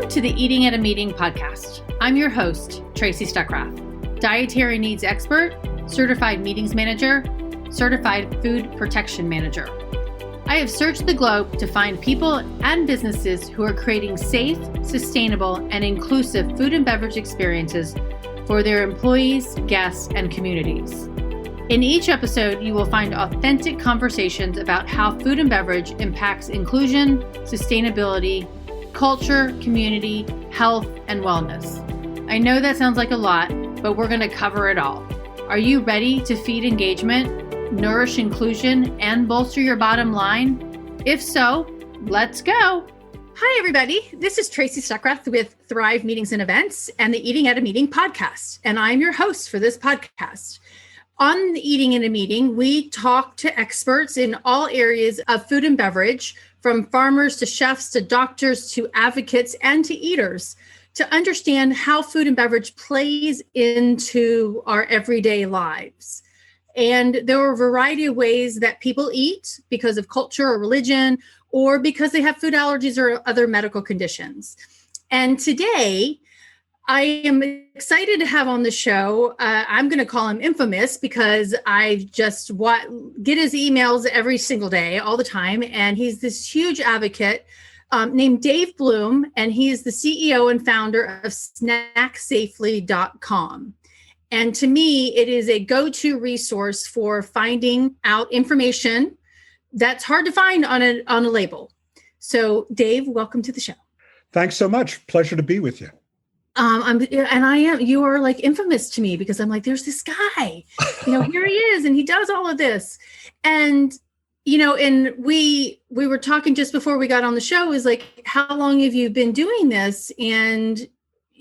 Welcome to the Eating at a Meeting podcast. I'm your host, Tracy Stuckrath, dietary needs expert, certified meetings manager, certified food protection manager. I have searched the globe to find people and businesses who are creating safe, sustainable, and inclusive food and beverage experiences for their employees, guests, and communities. In each episode, you will find authentic conversations about how food and beverage impacts inclusion, sustainability, culture, community, health, and wellness. I know that sounds like a lot, but we're going to cover it all. Are you ready to feed engagement, nourish inclusion, and bolster your bottom line? If so, let's go. Hi, everybody. This is Tracy Stuckrath with Thrive Meetings and Events and the Eating at a Meeting podcast, and I'm your host for this podcast. On the Eating in a Meeting, we talk to experts in all areas of food and beverage, from farmers to chefs to doctors to advocates and to eaters, to understand how food and beverage plays into our everyday lives. And there are a variety of ways that people eat because of culture or religion, or because they have food allergies or other medical conditions. And today, I am excited to have on the show. I'm going to call him infamous because I just get his emails every single day, all the time. And he's this huge advocate named Dave Bloom, and he is the CEO and founder of snacksafely.com. And to me, it is a go-to resource for finding out information that's hard to find on a label. So Dave, welcome to the show. Thanks so much. Pleasure to be with you. You are like infamous to me because I'm like, there's this guy, here he is, and he does all of this. And, and we were talking just before we got on the show is like, how long have you been doing this? And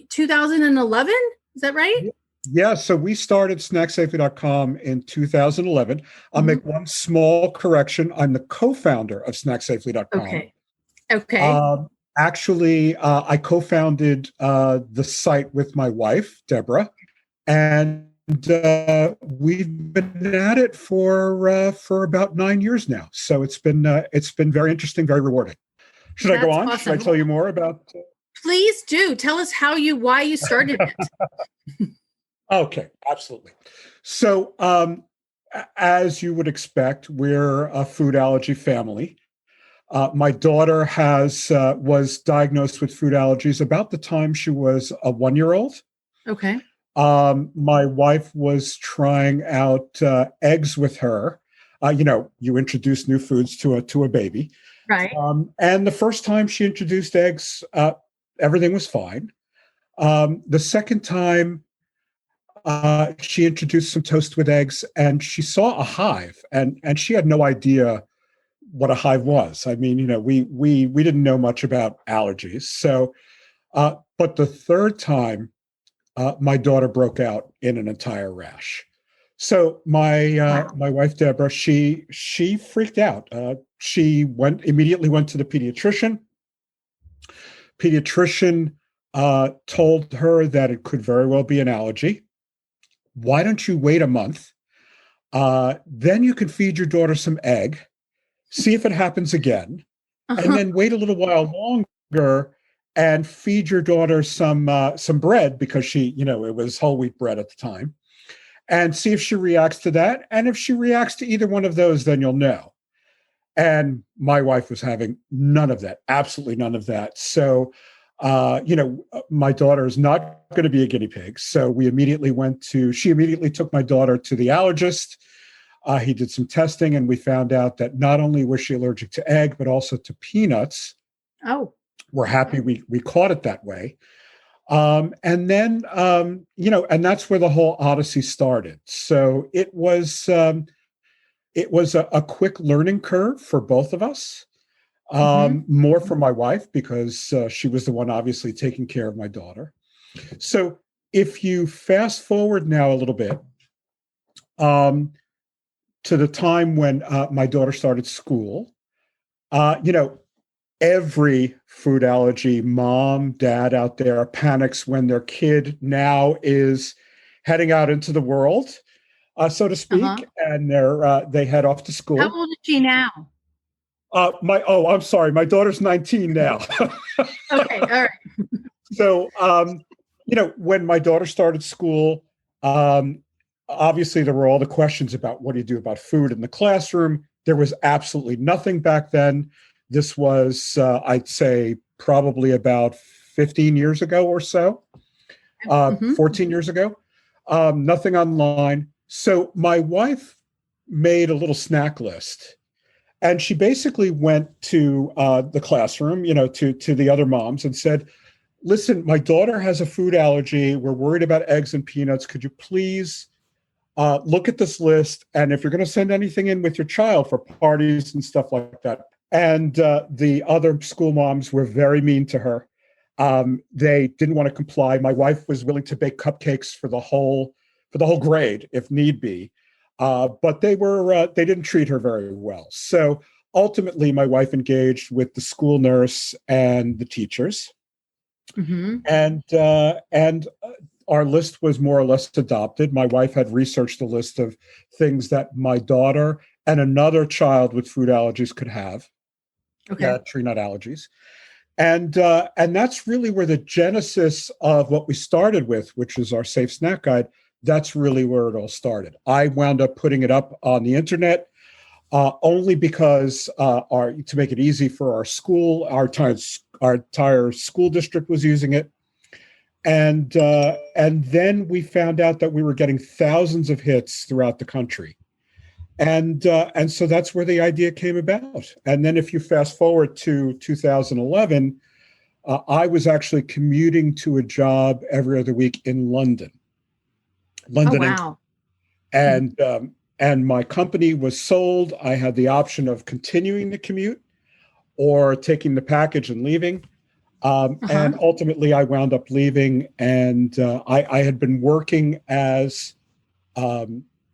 2011, is that right? Yeah. So we started snacksafely.com in 2011. I'll make one small correction. I'm the co-founder of snacksafely.com. Okay. Actually, I co-founded the site with my wife, Deborah, and we've been at it for about 9 years now. So it's been very interesting, very rewarding. Should I go on? Awesome. Should I tell you more about? Please do. Tell us why you started it. Okay, absolutely. So, as you would expect, we're a food allergy family. My daughter was diagnosed with food allergies about the time she was a 1-year-old. Okay. My wife was trying out eggs with her. You introduce new foods to a baby. Right. And the first time she introduced eggs, everything was fine. The second time, she introduced some toast with eggs, and she saw a hive, and she had no idea what a hive was. I mean, we didn't know much about allergies. So, but the third time, my daughter broke out in an entire rash. So my wife Deborah, she freaked out. She immediately went to the pediatrician. Pediatrician told her that it could very well be an allergy. Why don't you wait a month? Then you can feed your daughter some egg. See if it happens again, and then wait a little while longer and feed your daughter some bread because it was whole wheat bread at the time, and see if she reacts to that. And if she reacts to either one of those, then you'll know. And my wife was having none of that, absolutely none of that. So, my daughter is not going to be a guinea pig. So she immediately took my daughter to the allergist. He did some testing, and we found out that not only was she allergic to egg, but also to peanuts. Oh, we're happy we caught it that way. And then, and that's where the whole odyssey started. So it was a quick learning curve for both of us. More for my wife because she was the one obviously taking care of my daughter. So if you fast forward now a little bit, to the time when my daughter started school, every food allergy mom, dad out there panics when their kid now is heading out into the world, so to speak, and they head off to school. How old is she now? I'm sorry. My daughter's 19 now. Okay, all right. So, when my daughter started school, um, obviously there were all the questions about what do you do about food in the classroom. There was absolutely nothing back then. This was, I'd say, probably about 15 years ago or so, Mm-hmm. 14 years ago. Nothing online. So my wife made a little snack list. And she basically went to the classroom, to the other moms and said, listen, my daughter has a food allergy. We're worried about eggs and peanuts. Could you please look at this list? And if you're going to send anything in with your child for parties and stuff like that. And the other school moms were very mean to her. They didn't want to comply. My wife was willing to bake cupcakes for the whole grade if need be. But they didn't treat her very well. So ultimately, my wife engaged with the school nurse and the teachers. Mm-hmm. And our list was more or less adopted. My wife had researched a list of things that my daughter and another child with food allergies could have. Okay. Tree nut allergies. And that's really where the genesis of what we started with, which is our Safe Snack Guide, that's really where it all started. I wound up putting it up on the internet only because to make it easy for our school, our entire school district was using it. And then we found out that we were getting thousands of hits throughout the country. And so that's where the idea came about. And then if you fast forward to 2011, I was actually commuting to a job every other week in London. Oh, wow. And my company was sold. I had the option of continuing the commute or taking the package and leaving. And ultimately, I wound up leaving. And I had been working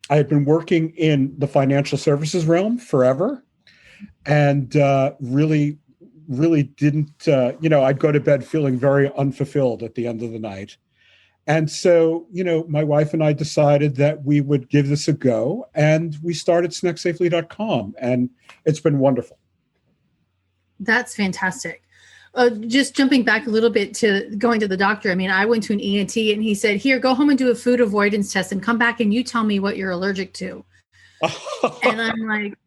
I had been working in the financial services realm forever, and really didn't. I'd go to bed feeling very unfulfilled at the end of the night. And so, my wife and I decided that we would give this a go, and we started snacksafely.com, and it's been wonderful. That's fantastic. Just jumping back a little bit to going to the doctor. I mean, I went to an ENT and he said, here, go home and do a food avoidance test and come back and you tell me what you're allergic to. And I'm like,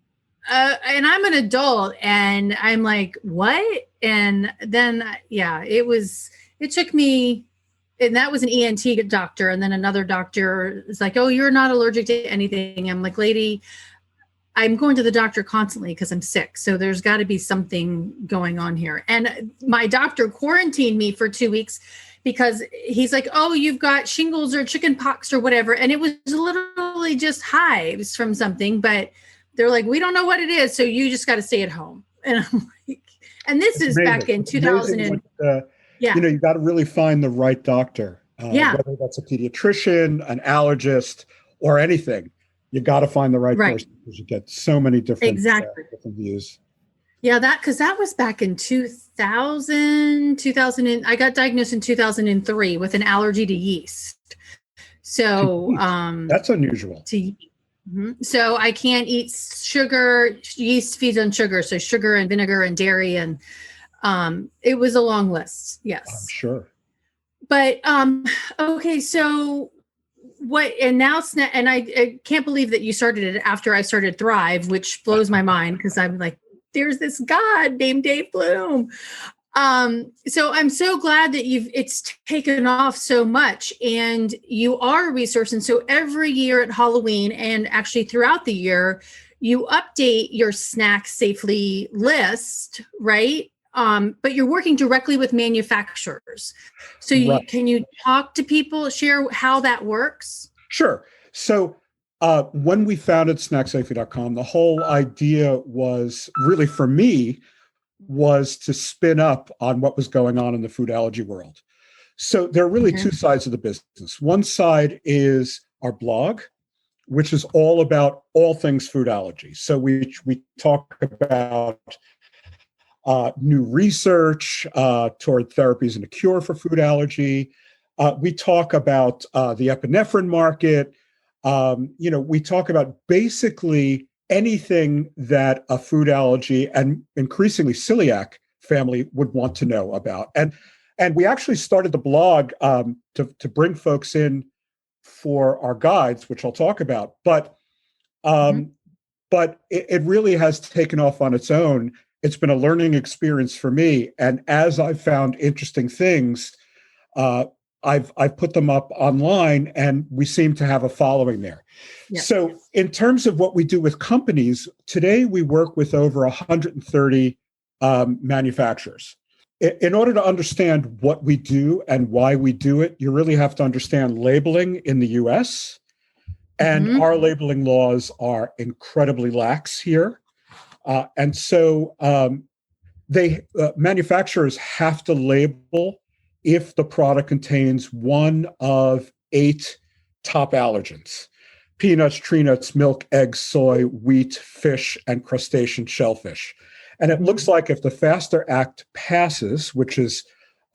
and I'm an adult and I'm like, what? And then, it took me, and that was an ENT doctor. And then another doctor is like, oh, you're not allergic to anything. I'm like, lady, I'm going to the doctor constantly because I'm sick. So there's got to be something going on here. And my doctor quarantined me for 2 weeks because he's like, oh, you've got shingles or chicken pox or whatever. And it was literally just hives from something, but they're like, we don't know what it is. So you just got to stay at home. And I'm like, and this is amazing. Back in 2000. You got to really find the right doctor, whether that's a pediatrician, an allergist, or anything. You got to find the right person because you get so many different views. Yeah, because that was back in 2000. I got diagnosed in 2003 with an allergy to yeast. So that's unusual. So I can't eat sugar. Yeast feeds on sugar, so sugar and vinegar and dairy, and it was a long list. Yes, I'm sure. But okay, so. What and now and I can't believe that you started it after I started Thrive, which blows my mind because I'm like, there's this God named Dave Bloom. So I'm so glad that it's taken off so much and you are a resource. And so every year at Halloween and actually throughout the year, you update your snack safely list, right? But you're working directly with manufacturers. So can you talk to people, share how that works? Sure. So when we founded snacksafely.com, the whole idea was really for me was to spin up on what was going on in the food allergy world. So there are really two sides of the business. One side is our blog, which is all about all things food allergy. So we talk about new research toward therapies and a cure for food allergy. We talk about the epinephrine market. We talk about basically anything that a food allergy and increasingly celiac family would want to know about. And we actually started the blog to bring folks in for our guides, which I'll talk about. Um, but it really has taken off on its own. It's been a learning experience for me. And as I've found interesting things, I've put them up online, and we seem to have a following there. Yeah. So in terms of what we do with companies, today we work with over 130 manufacturers. In order to understand what we do and why we do it, you really have to understand labeling in the US. And our labeling laws are incredibly lax here. And so manufacturers have to label if the product contains one of 8 top allergens: peanuts, tree nuts, milk, eggs, soy, wheat, fish, and crustacean shellfish. And it looks like if the FASTER Act passes, which is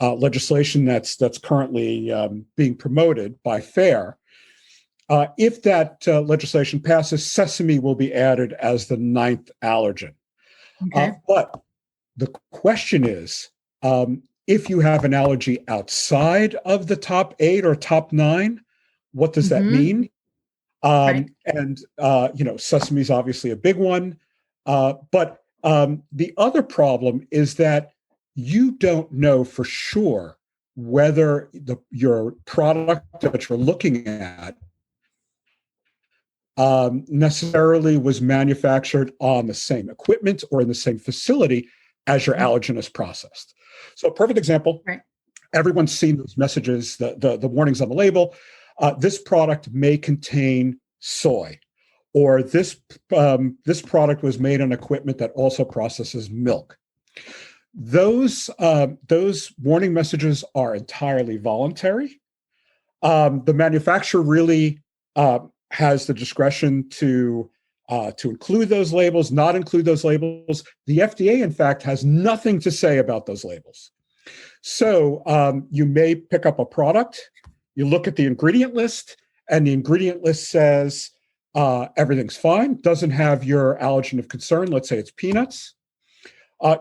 legislation that's currently being promoted by FAIR, if that legislation passes, sesame will be added as the 9th allergen. Okay. But the question is, if you have an allergy outside of the top 8 or top 9, what does that mean? Right. And, sesame is obviously a big one. But the other problem is that you don't know for sure whether your product that you're looking at necessarily was manufactured on the same equipment or in the same facility as your allergen is processed. So a perfect example, right. Everyone's seen those messages, the warnings on the label. This product may contain soy, or this product was made on equipment that also processes milk. Those warning messages are entirely voluntary. The manufacturer really has the discretion to include those labels, not include those labels. The FDA, in fact, has nothing to say about those labels. So you may pick up a product, you look at the ingredient list, and the ingredient list says everything's fine, doesn't have your allergen of concern. Let's say it's peanuts.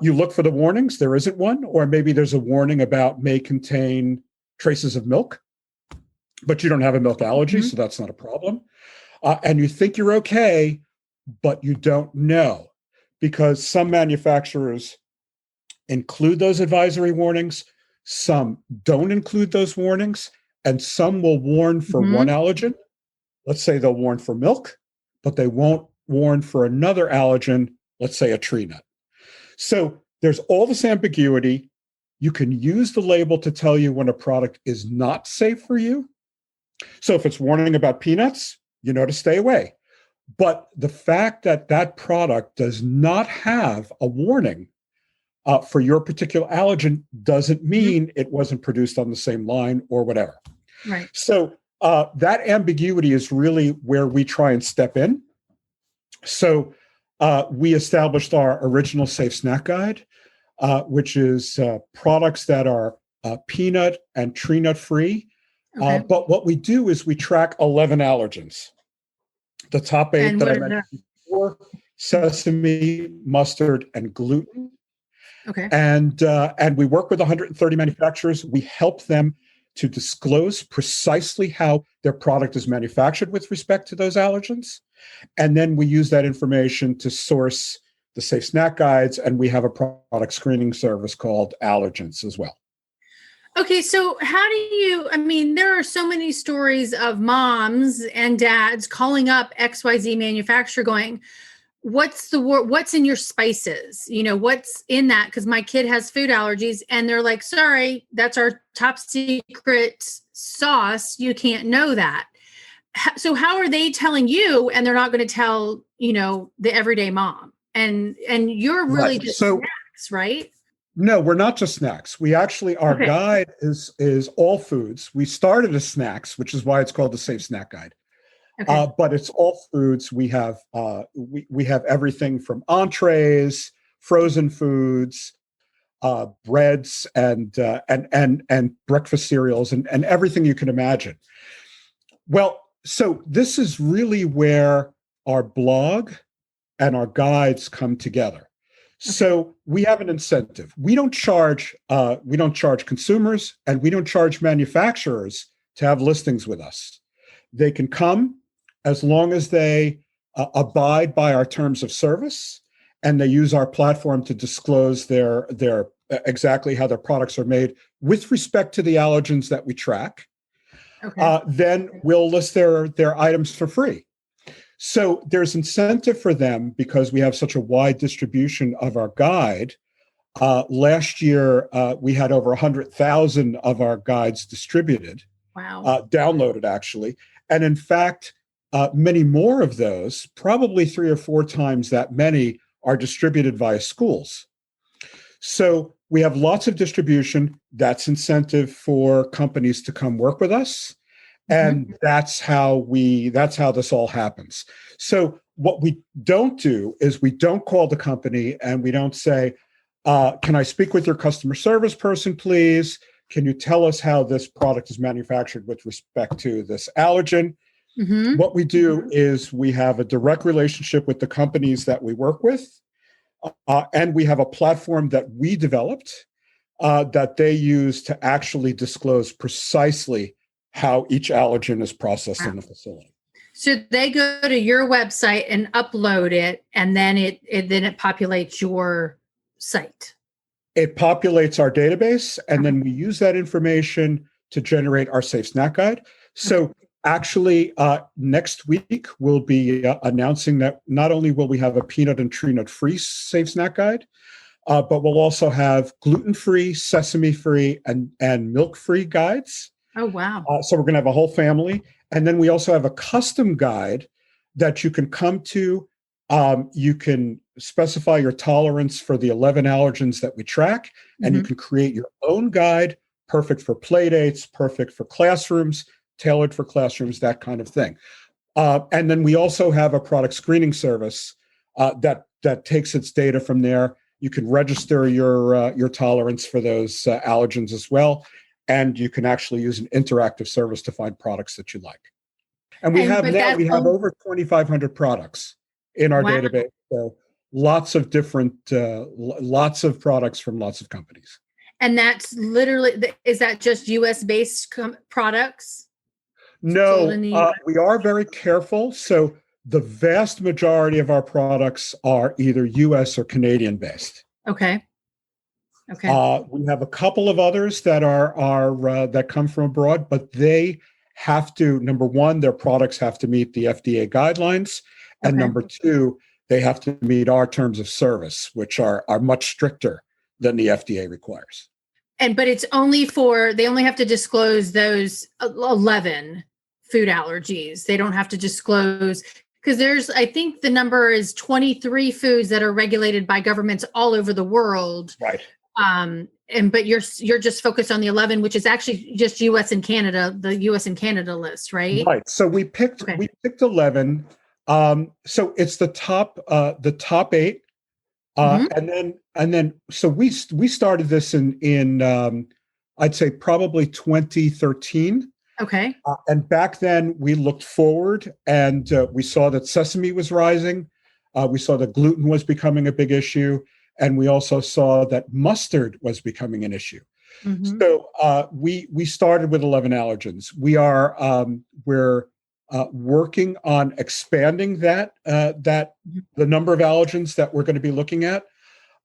You look for the warnings, there isn't one, or maybe there's a warning about may contain traces of milk, but you don't have a milk allergy, so that's not a problem. And you think you're okay, but you don't know, because some manufacturers include those advisory warnings, some don't include those warnings, and some will warn for one allergen. Let's say they'll warn for milk, but they won't warn for another allergen, let's say a tree nut. So there's all this ambiguity. You can use the label to tell you when a product is not safe for you. So if it's warning about peanuts, you know to stay away. But the fact that that product does not have a warning for your particular allergen doesn't mean it wasn't produced on the same line or whatever. Right. So that ambiguity is really where we try and step in. So we established our original Safe Snack Guide, which is products that are peanut and tree nut free. Okay. But what we do is we track 11 allergens. The top 8 that I mentioned before: sesame, mustard, and gluten. Okay. And we work with 130 manufacturers. We help them to disclose precisely how their product is manufactured with respect to those allergens. And then we use that information to source the Safe Snack Guides, and we have a product screening service called Allergens as well. Okay, so there are so many stories of moms and dads calling up XYZ manufacturer going, what's in your spices? What's in that? Because my kid has food allergies, and they're like, sorry, that's our top secret sauce. You can't know that. So how are they telling you, and they're not going to tell, the everyday mom? And you're really just snacks, right? No, we're not just snacks. We actually, our guide is all foods. We started as snacks, which is why it's called the Safe Snack Guide. Okay. But it's all foods. We have we have everything from entrees, frozen foods, breads, and breakfast cereals, and everything you can imagine. Well, so this is really where our blog and our guides come together. So we have an incentive. We don't charge consumers, and we don't charge manufacturers to have listings with us. They can come as long as they abide by our terms of service, and they use our platform to disclose their exactly how their products are made with respect to the allergens that we track. Then we'll list their items for free. So there's incentive for them because we have such a wide distribution of our guide. Last year, we had over 100,000 of our guides distributed. Wow. Downloaded, actually. And in fact, many more of those, probably 3 or 4 times that many, are distributed via schools. So we have lots of distribution. That's incentive for companies to come work with us. And that's how this all happens. So what we don't do is we don't call the company and we don't say, can I speak with your customer service person, please? Can you tell us how this product is manufactured with respect to this allergen? What we do is we have a direct relationship with the companies that we work with, and we have a platform that we developed that they use to actually disclose precisely how each allergen is processed in the facility. So they go to your website and upload it, and then it populates your site. It populates our database, and then we use that information to generate our Safe Snack Guide. So actually, next week, we'll be announcing that not only will we have a peanut and tree nut-free Safe Snack Guide, but we'll also have gluten-free, sesame-free, and milk-free guides. Oh, wow. So we're going to have a whole family. And then we also have a custom guide that you can come to. You can specify your tolerance for the 11 allergens that we track, and you can create your own guide, perfect for play dates, perfect for classrooms, tailored for classrooms, that kind of thing. And then we also have a product screening service that takes its data from there. You can register your tolerance for those allergens as well. And you can actually use an interactive service to find products that you like. And we have over 2,500 products in our database. So lots of different, lots of products from lots of companies. And that's literally, is that just US based products? No, we are very careful. So the vast majority of our products are either US or Canadian based. Okay. We have a couple of others that are that come from abroad, but they have to, number one, their products have to meet the FDA guidelines, and number two, they have to meet our terms of service, which are much stricter than the FDA requires. But it's only they only have to disclose those 11 food allergies. They don't have to disclose, because I think the number is 23 foods that are regulated by governments all over the world. Right. But you're just focused on the 11, which is actually just US and Canada, the US and Canada list, right? Right. So we picked 11. So it's the top 8. And then so we started this in I'd say probably 2013. Okay. And back then we looked forward and we saw that sesame was rising. We saw that gluten was becoming a big issue. And we also saw that mustard was becoming an issue. So we started with 11 allergens. We're working on expanding the number of allergens that we're going to be looking at.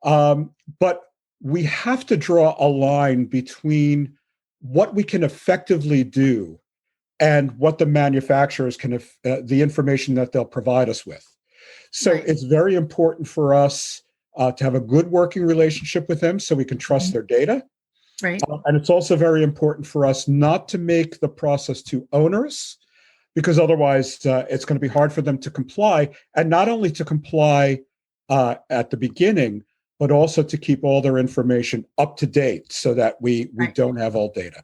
But we have to draw a line between what we can effectively do and what the manufacturers can, the information that they'll provide us with. So it's very important for us to have a good working relationship with them so we can trust their data. Right. And it's also very important for us not to make the process too onerous, because otherwise it's going to be hard for them to comply, and not only to comply at the beginning, but also to keep all their information up to date so that we don't have all data.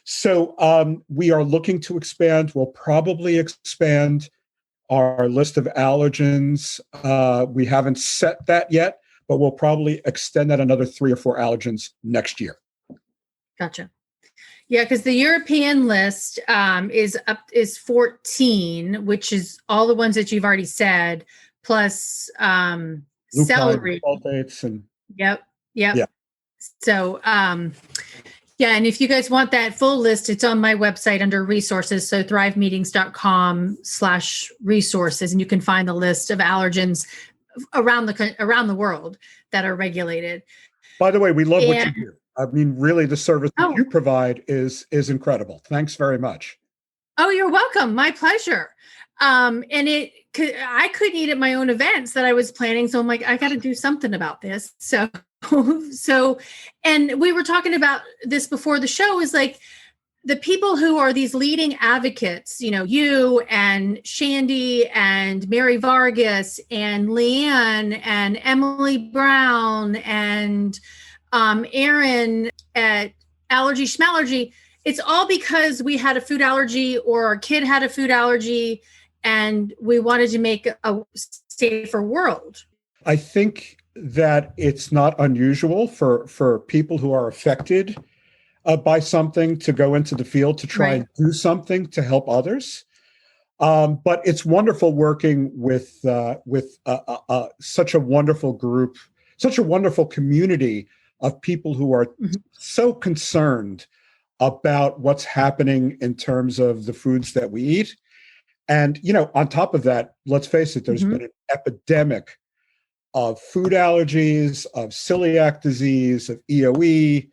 So we are looking to expand. We'll probably expand our list of allergens. We haven't set that yet, but we'll probably extend that another 3 or 4 allergens next year. Gotcha. Yeah, because the European list is 14, which is all the ones that you've already said, plus Lupine celery. sulfates and Yep. yeah. So, yeah, and if you guys want that full list, it's on my website under resources. So thrivemeetings.com/resources, and you can find the list of allergens around the world that are regulated. By the way, we love what you do. I mean, really, the service that you provide is incredible. Thanks very much. Oh, you're welcome. My pleasure. And I couldn't eat at my own events that I was planning. So I'm like, I got to do something about this. So, and we were talking about this before the show, is like the people who are these leading advocates, you and Shandy and Mary Vargas and Leanne and Emily Brown and Aaron at Allergy Schmallergy. It's all because we had a food allergy or our kid had a food allergy and we wanted to make a safer world. I think that it's not unusual for people who are affected by something to go into the field to try and do something to help others. But it's wonderful working with such a wonderful group, such a wonderful community of people who are so concerned about what's happening in terms of the foods that we eat. And, on top of that, let's face it, there's been an epidemic of food allergies, of celiac disease, of EOE,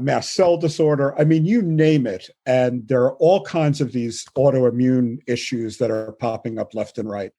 mast cell disorder. I mean, you name it. And there are all kinds of these autoimmune issues that are popping up left and right.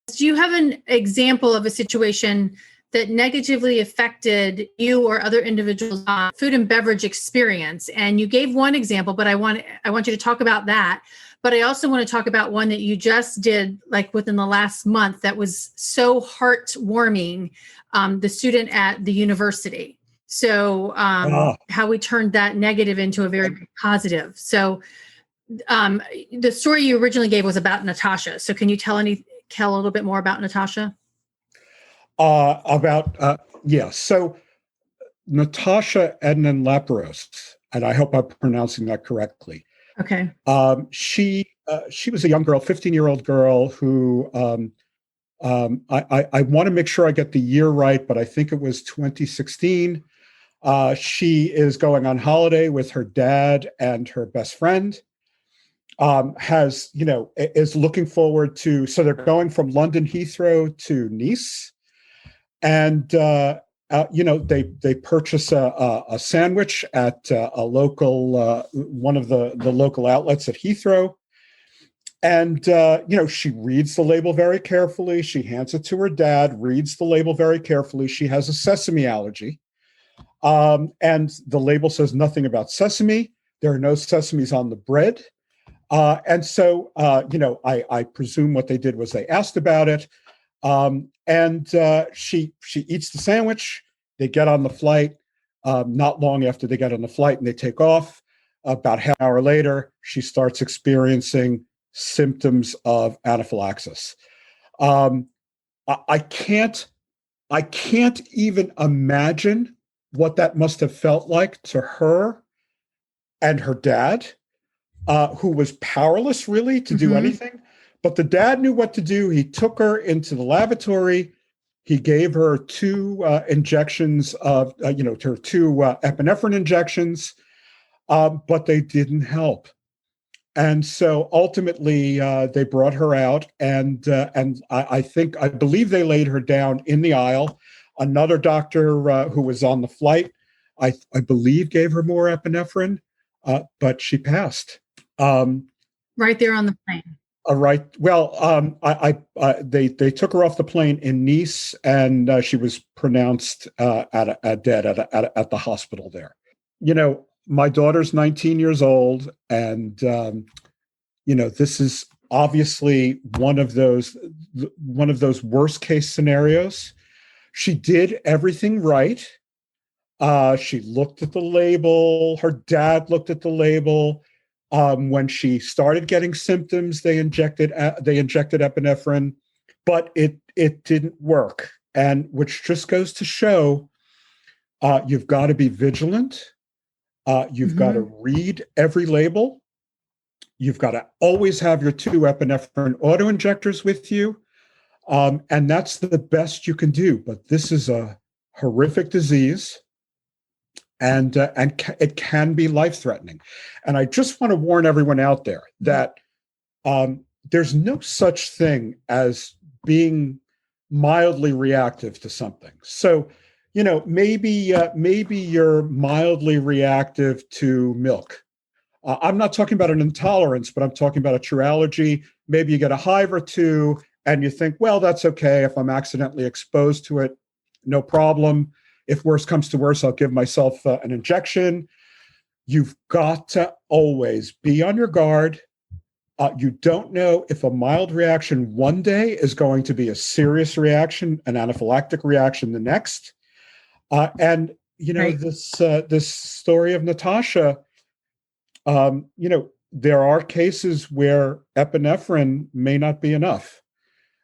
Do you have an example of a situation that negatively affected you or other individuals' food and beverage experience? And you gave one example, but I want you to talk about that. But I also want to talk about one that you just did, like within the last month, that was so heartwarming. The student at the university. So how we turned that negative into a very positive. So the story you originally gave was about Natasha. So can you tell a little bit more about Natasha? So Natasha Ednan Lapros, and I hope I'm pronouncing that correctly. Okay. She was a young girl, 15-year-old girl who I want to make sure I get the year right, but I think it was 2016. She is going on holiday with her dad and her best friend. Is looking forward to. So they're going from London Heathrow to Nice. And, they purchase a sandwich at a local, one of the local outlets at Heathrow. And, she reads the label very carefully. She hands it to her dad, reads the label very carefully. She has a sesame allergy. And the label says nothing about sesame. There are no sesames on the bread. And so, I presume what they did was they asked about it. And she eats the sandwich. They get on the flight. Not long after they get on the flight and they take off, about half an hour later, she starts experiencing symptoms of anaphylaxis. I can't even imagine what that must have felt like to her and her dad, who was powerless really to do anything. But the dad knew what to do. He took her into the lavatory. He gave her two injections of, two epinephrine injections, but they didn't help. And so ultimately, they brought her out, and I believe they laid her down in the aisle. Another doctor who was on the flight, I believe, gave her more epinephrine, but she passed. Right there on the plane. Right. Well, they took her off the plane in Nice, and she was pronounced dead at the hospital there. My daughter's 19 years old, and this is obviously one of those worst case scenarios. She did everything right. She looked at the label. Her dad looked at the label. When she started getting symptoms, they injected epinephrine, but it didn't work. And which just goes to show, you've got to be vigilant. You've got to read every label. You've got to always have your 2 epinephrine auto-injectors with you. And that's the best you can do. But this is a horrific disease, and it can be life-threatening. And I just want to warn everyone out there that there's no such thing as being mildly reactive to something. So, maybe you're mildly reactive to milk. I'm not talking about an intolerance, but I'm talking about a true allergy. Maybe you get a hive or two, and you think, well, that's okay. If I'm accidentally exposed to it, no problem. If worse comes to worse, I'll give myself an injection. You've got to always be on your guard. You don't know if a mild reaction one day is going to be a serious reaction, an anaphylactic reaction the next. And right. This story of Natasha, there are cases where epinephrine may not be enough.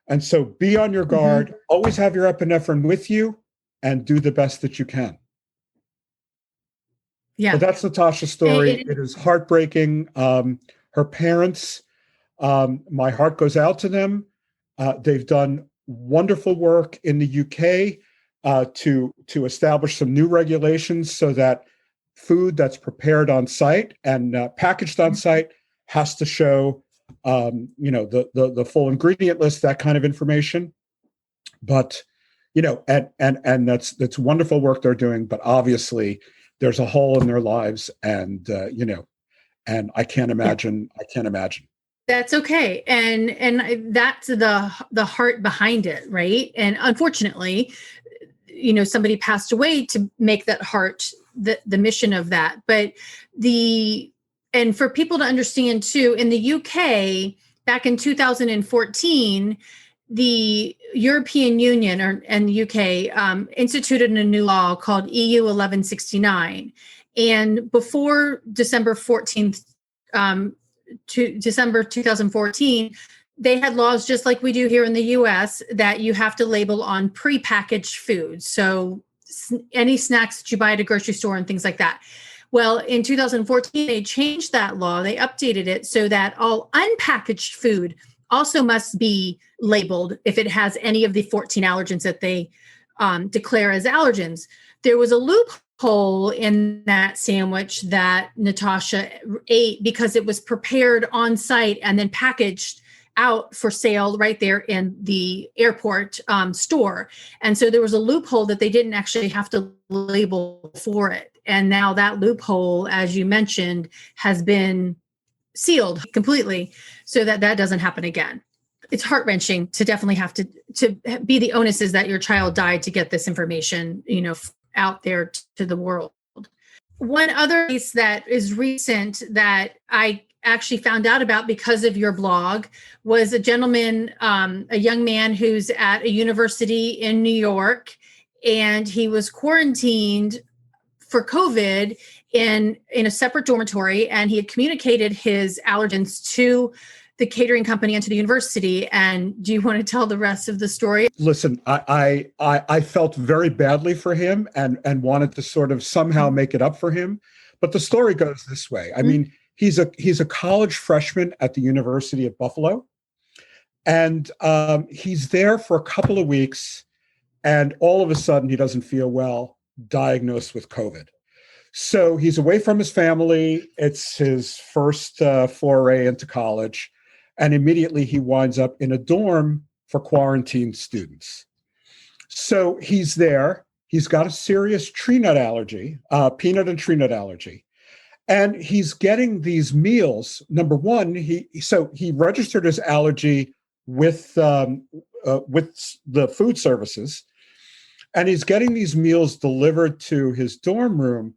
And so be on your guard, always have your epinephrine with you, and do the best that you can. Yeah. But that's Natasha's story. It is heartbreaking. Her parents, my heart goes out to them. They've done wonderful work in the UK to establish some new regulations so that food that's prepared on site and packaged on site has to show, the full ingredient list, that kind of information. But, and that's wonderful work they're doing. But obviously, there's a hole in their lives, and and I can't imagine. That's okay, and that's the heart behind it, right? And unfortunately, somebody passed away to make that heart the mission of that. But and for people to understand too, in the UK back in 2014, the European Union and the UK instituted a new law called EU 1169, and before December 14th. To December 2014, they had laws just like we do here in the US that you have to label on prepackaged foods. So any snacks that you buy at a grocery store and things like that. Well, in 2014, they changed that law. They updated it so that all unpackaged food also must be labeled if it has any of the 14 allergens that they declare as allergens. There was a loophole in that sandwich that Natasha ate because it was prepared on site and then packaged out for sale right there in the airport store. And so there was a loophole that they didn't actually have to label for it. And now that loophole, as you mentioned, has been sealed completely so that doesn't happen again. It's heart-wrenching to definitely have to be the onus is that your child died to get this information, out there to the world. One other case that is recent that I actually found out about because of your blog was a gentleman, a young man who's at a university in New York, and he was quarantined for COVID in a separate dormitory, and he had communicated his allergens to the catering company and to the university. And do you want to tell the rest of the story? Listen, I felt very badly for him and wanted to sort of somehow make it up for him. But the story goes this way. I mean, he's a college freshman at the University of Buffalo. And he's there for a couple of weeks. And all of a sudden, he doesn't feel well, diagnosed with COVID. So he's away from his family. It's his first foray into college. And immediately he winds up in a dorm for quarantined students. So he's there. He's got a serious tree nut allergy, peanut and tree nut allergy. And he's getting these meals. Number one, he registered his allergy with the food services. And he's getting these meals delivered to his dorm room.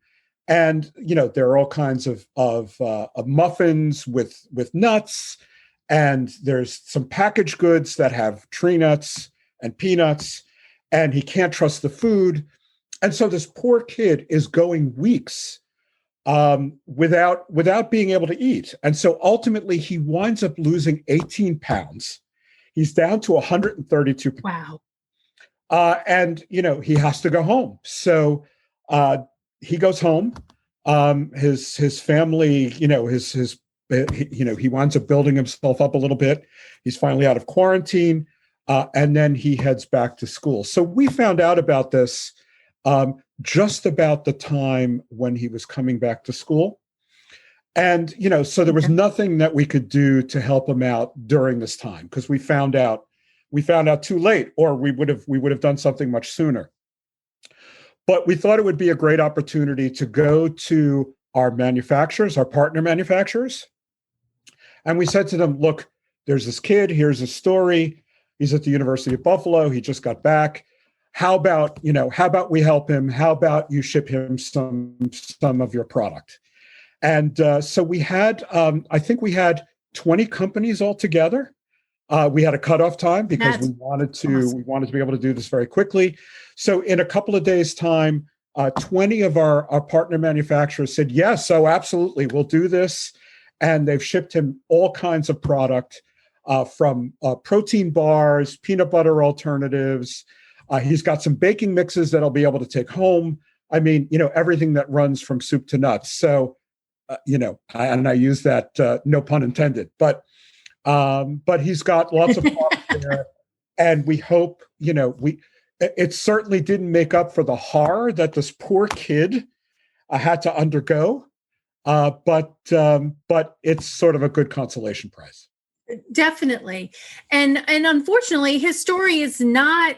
And, there are all kinds of muffins with nuts. And there's some packaged goods that have tree nuts and peanuts, and he can't trust the food. And so this poor kid is going weeks without being able to eat. And so ultimately he winds up losing 18 pounds. He's down to 132 pounds. Wow. And, he has to go home. So he goes home. His family, he winds up building himself up a little bit. He's finally out of quarantine. and then he heads back to school. So we found out about this just about the time when he was coming back to school. And, so there was nothing that we could do to help him out during this time because we found out too late, or we would have done something much sooner. But we thought it would be a great opportunity to go to our manufacturers, our partner manufacturers. And we said to them, look, there's this kid, here's his story. He's at the University of Buffalo. He just got back. How about we help him? How about you ship him some of your product? And so we had, I think we had 20 companies altogether. We had a cutoff time because we wanted to be able to do this very quickly. So in a couple of days' time, 20 of our partner manufacturers said, yes, so absolutely, we'll do this. And they've shipped him all kinds of product from protein bars, peanut butter alternatives. He's got some baking mixes that I'll be able to take home. I mean, everything that runs from soup to nuts. So, I use that, no pun intended, but he's got lots of products there. And we hope, it certainly didn't make up for the horror that this poor kid had to undergo. But it's sort of a good consolation prize. Definitely. And unfortunately, his story is not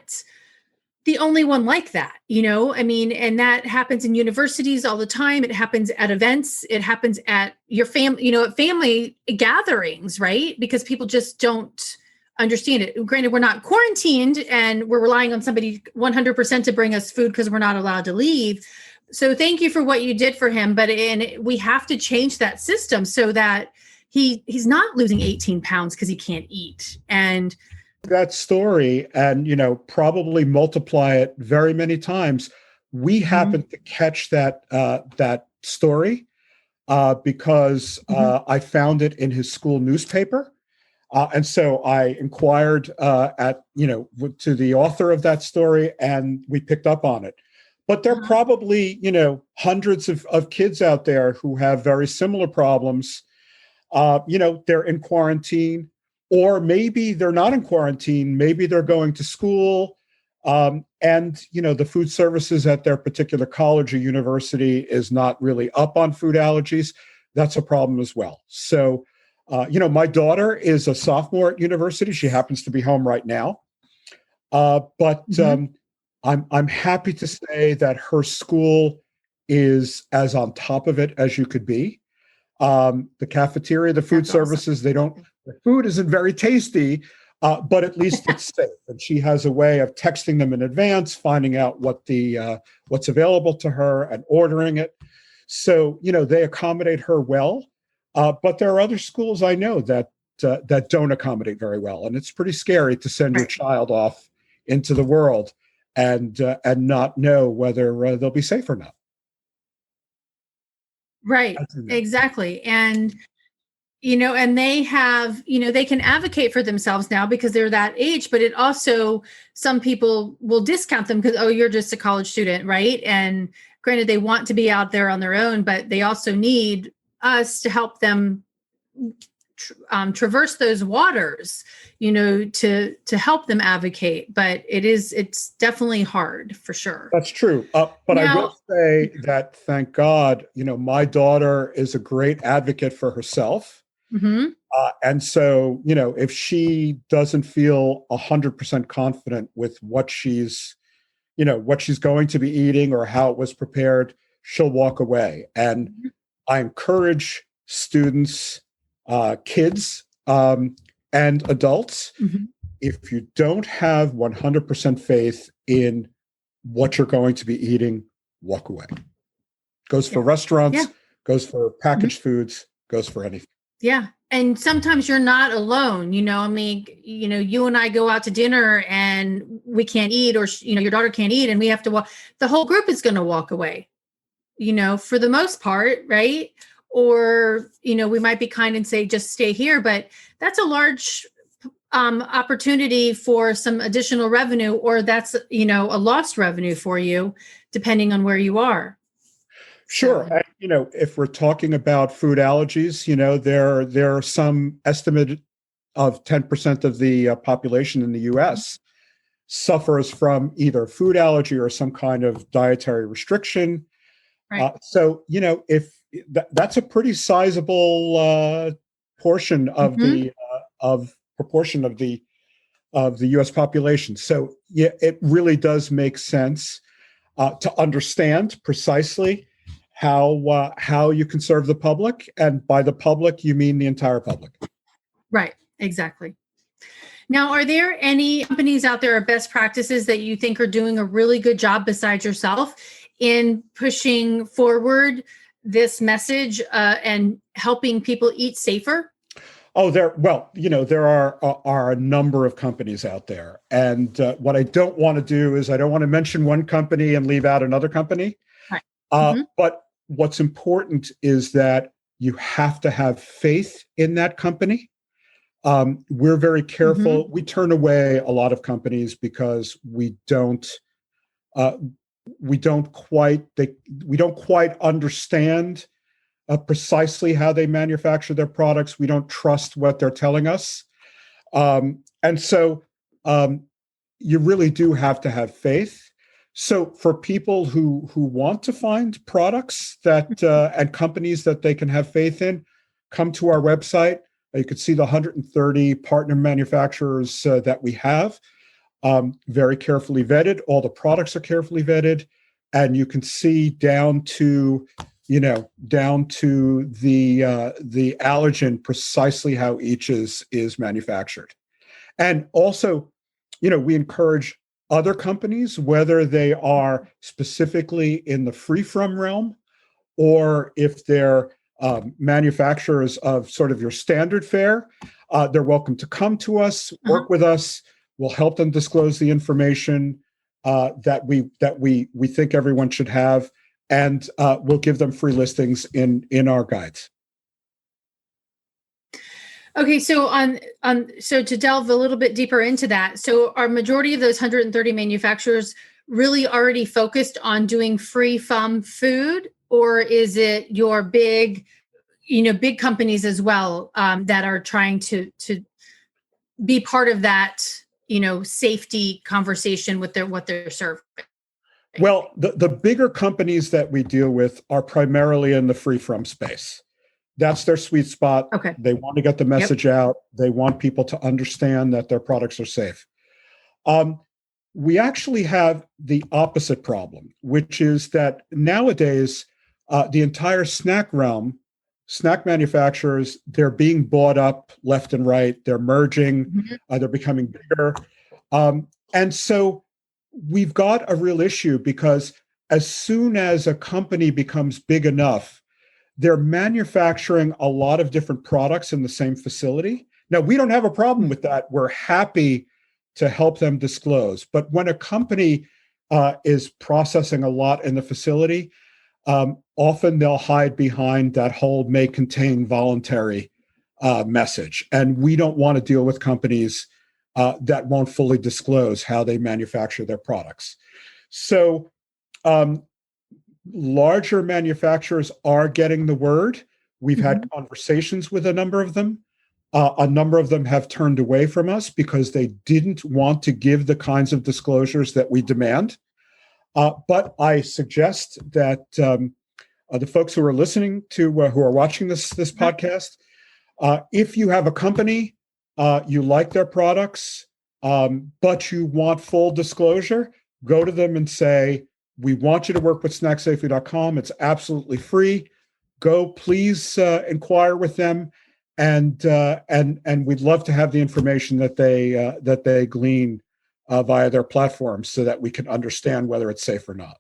the only one like that, and that happens in universities all the time. It happens at events. It happens at your family, at family gatherings, right? Because people just don't understand it. Granted, we're not quarantined and we're relying on somebody 100% to bring us food because we're not allowed to leave. So thank you for what you did for him. But we have to change that system so that he's not losing 18 pounds because he can't eat. And that story and, probably multiply it very many times. We happened to catch that story because I found it in his school newspaper. And so I inquired to the author of that story, and we picked up on it. But there are probably, hundreds of kids out there who have very similar problems. They're in quarantine, or maybe they're not in quarantine. Maybe they're going to school. And, the food services at their particular college or university is not really up on food allergies. That's a problem as well. So, my daughter is a sophomore at university. She happens to be home right now. But I'm happy to say that her school is as on top of it as you could be. The cafeteria, the food services, the food isn't very tasty, but at least it's safe. And she has a way of texting them in advance, finding out what's available to her and ordering it. So, they accommodate her well. But there are other schools I know that don't accommodate very well. And it's pretty scary to send your child off into the world and not know whether they'll be safe or not. Right. Exactly. And, and they have, they can advocate for themselves now because they're that age, but it also, some people will discount them because, oh, you're just a college student. Right. And granted, they want to be out there on their own, but they also need us to help them traverse those waters, to help them advocate. But it's definitely hard for sure. That's true. But now, I will say that, thank God, my daughter is a great advocate for herself. And so, if she doesn't feel 100% confident with what she's going to be eating or how it was prepared, she'll walk away. And I encourage students, kids, and adults, if you don't have 100% faith in what you're going to be eating, walk away. Goes for restaurants, goes for packaged foods, goes for anything. Yeah. And sometimes you're not alone, you and I go out to dinner and we can't eat, or, your daughter can't eat and we have to walk. The whole group is going to walk away, for the most part. Right. Or, we might be kind and say, just stay here, but that's a large opportunity for some additional revenue, or that's, a lost revenue for you, depending on where you are. Sure. So, if we're talking about food allergies, there are some estimated of 10% of the population in the US suffers from either food allergy or some kind of dietary restriction. Right. So, if that's a pretty sizable portion of the proportion of the U.S. population. So, yeah, it really does make sense to understand precisely how you can serve the public, and by the public, you mean the entire public. Right. Exactly. Now, are there any companies out there or best practices that you think are doing a really good job besides yourself in pushing forward this message and helping people eat safer? Oh, there are a number of companies out there. And what I don't want to do is I don't want to mention one company and leave out another company. Right. But what's important is that you have to have faith in that company. We're very careful. We turn away a lot of companies because we don't quite understand precisely how they manufacture their products. We don't trust what they're telling us, and so you really do have to have faith. So for people who want to find products that and companies that they can have faith in, come to our website. You can see the 130 partner manufacturers that we have, very carefully vetted. All the products are carefully vetted, and you can see down to the allergen precisely how each is manufactured. And also, we encourage other companies, whether they are specifically in the free from realm or if they're manufacturers of sort of your standard fare, they're welcome to come to us, work with us. We'll help them disclose the information that we think everyone should have, and we'll give them free listings in our guides. Okay, so so to delve a little bit deeper into that, so are majority of those 130 manufacturers really already focused on doing free from food, or is it your big companies as well that are trying to be part of that safety conversation with what they're serving? Well, the bigger companies that we deal with are primarily in the free from space. That's their sweet spot. Okay. They want to get the message out. They want people to understand that their products are safe. We actually have the opposite problem, which is that nowadays, the entire snack realm, snack manufacturers, they're being bought up left and right. They're merging. They're becoming bigger. And so we've got a real issue because as soon as a company becomes big enough, they're manufacturing a lot of different products in the same facility. Now, we don't have a problem with that. We're happy to help them disclose. But when a company is processing a lot in the facility, often they'll hide behind that whole may contain voluntary message. And we don't want to deal with companies that won't fully disclose how they manufacture their products. So larger manufacturers are getting the word. We've had conversations with a number of them. A number of them have turned away from us because they didn't want to give the kinds of disclosures that we demand. But I suggest that the folks who are listening to, who are watching this podcast, if you have a company, you like their products, but you want full disclosure, go to them and say, we want you to work with snacksafely.com. It's absolutely free. Go, please inquire with them, and we'd love to have the information that they glean via their platforms so that we can understand whether it's safe or not.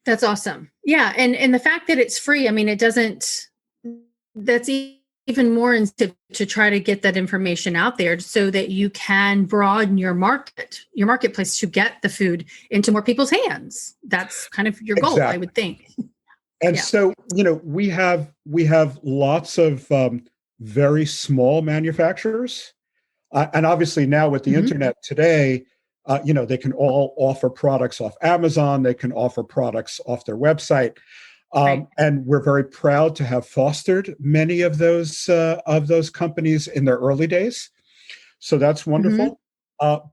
That's awesome. Yeah, and the fact that it's free, I mean, it doesn't. That's even more incentive to try to get that information out there so that you can broaden your marketplace to get the food into more people's hands. That's kind of your goal, exactly. I would think. And so, we have lots of very small manufacturers, and obviously now with the internet today, they can all offer products off Amazon. They can offer products off their website. Right. And we're very proud to have fostered many of those companies in their early days. So that's Mm-hmm. wonderful.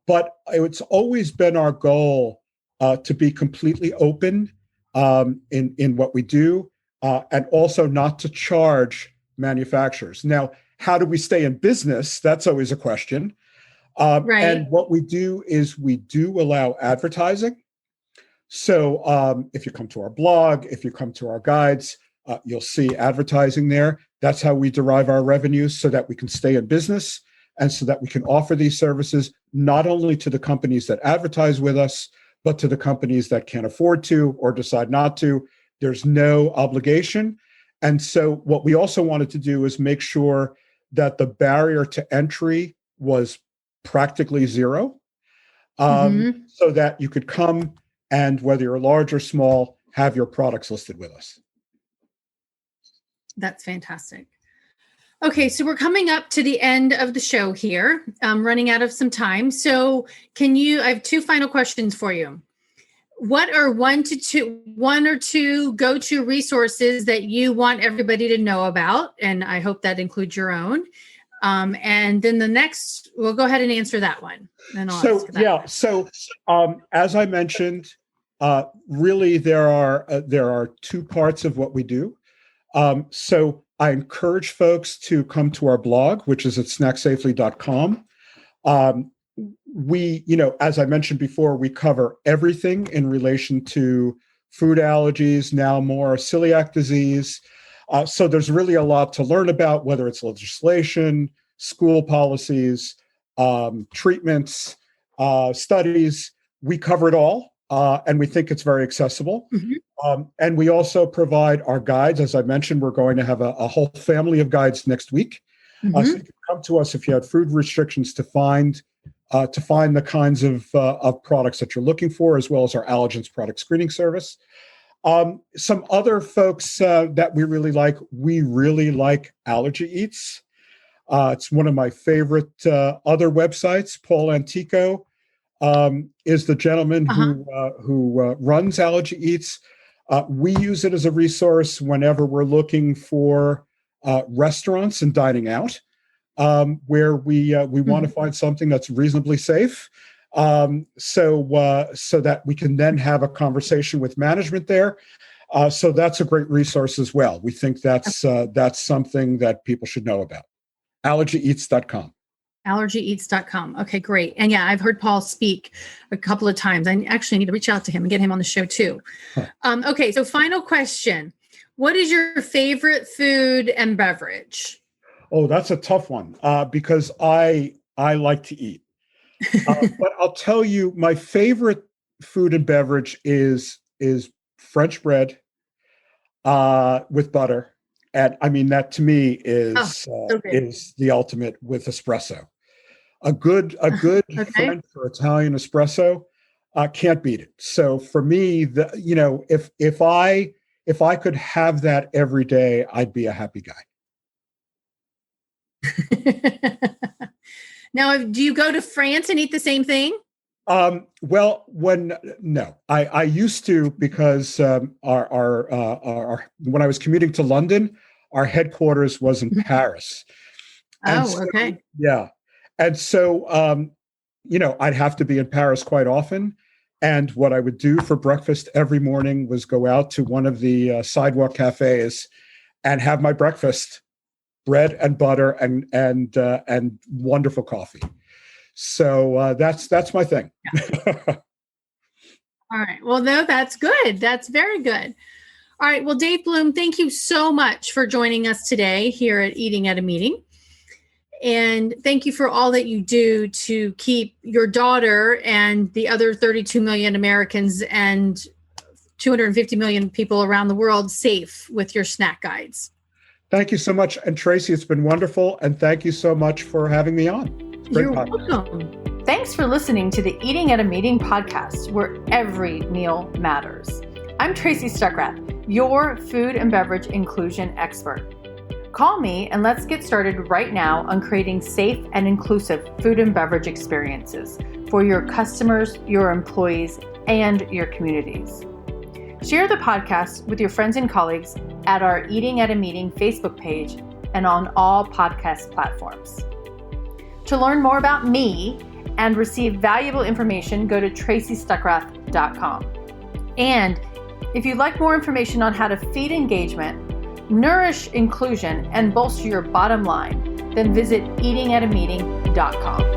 But it's always been our goal to be completely open in what we do, and also not to charge manufacturers. Now, how do we stay in business? That's always a question. Right. And what we do is we do allow advertising. So if you come to our blog, if you come to our guides, you'll see advertising there. That's how we derive our revenues so that we can stay in business and so that we can offer these services not only to the companies that advertise with us, but to the companies that can't afford to or decide not to. There's no obligation. And so what we also wanted to do is make sure that the barrier to entry was practically zero, Mm-hmm. so that you could come and, whether you're large or small, have your products listed with us. That's fantastic. Okay, so we're coming up to the end of the show here. I'm running out of some time. So I have two final questions for you. What are one or two go-to resources that you want everybody to know about? And I hope that includes your own. And then the next, we'll go ahead and answer that one. And I'll ask that. Yeah. So as I mentioned, really there are two parts of what we do. So I encourage folks to come to our blog, which is at snacksafely.com. As I mentioned before, we cover everything in relation to food allergies, now more celiac disease. So there's really a lot to learn about, whether it's legislation, school policies, treatments, studies. We cover it all, and we think it's very accessible. Mm-hmm. And we also provide our guides. As I mentioned, we're going to have a whole family of guides next week. Mm-hmm. So you can come to us if you have food restrictions to find the kinds of products that you're looking for, as well as our allergens product screening service. Some other folks that we really like Allergy Eats. It's one of my favorite other websites. Paul Antico is the gentleman who runs Allergy Eats. We use it as a resource whenever we're looking for restaurants and dining out, where we want to find something that's reasonably safe, so that we can then have a conversation with management there. So that's a great resource as well. We think that's something that people should know about. Allergyeats.com. Allergyeats.com. Okay, great. And yeah, I've heard Paul speak a couple of times. I actually need to reach out to him and get him on the show too. Okay, so final question. What is your favorite food and beverage? Oh, that's a tough one because I like to eat. But I'll tell you, my favorite food and beverage is French bread with butter. And I mean, that to me is the ultimate with espresso. A good Okay. French or Italian espresso, can't beat it. So for me, if I could have that every day, I'd be a happy guy. Now, do you go to France and eat the same thing? Well, I used to, because our when I was commuting to London, our headquarters was in Paris. Okay. Yeah. And so, I'd have to be in Paris quite often. And what I would do for breakfast every morning was go out to one of the sidewalk cafes and have my breakfast, bread and butter and wonderful coffee. So that's my thing. Yeah. All right. Well, no, that's good. That's very good. All right. Well, Dave Bloom, thank you so much for joining us today here at Eating at a Meeting. And thank you for all that you do to keep your daughter and the other 32 million Americans and 250 million people around the world safe with your snack guides. Thank you so much. And Tracy, it's been wonderful. And thank you so much for having me on. You're welcome. Thanks for listening to the Eating at a Meeting podcast, where every meal matters. I'm Tracy Stuckrath, your food and beverage inclusion expert. Call me and let's get started right now on creating safe and inclusive food and beverage experiences for your customers, your employees, and your communities. Share the podcast with your friends and colleagues at our Eating at a Meeting Facebook page and on all podcast platforms. To learn more about me and receive valuable information, go to tracystuckrath.com. And if you'd like more information on how to feed engagement, nourish inclusion, and bolster your bottom line, then visit eatingatameeting.com.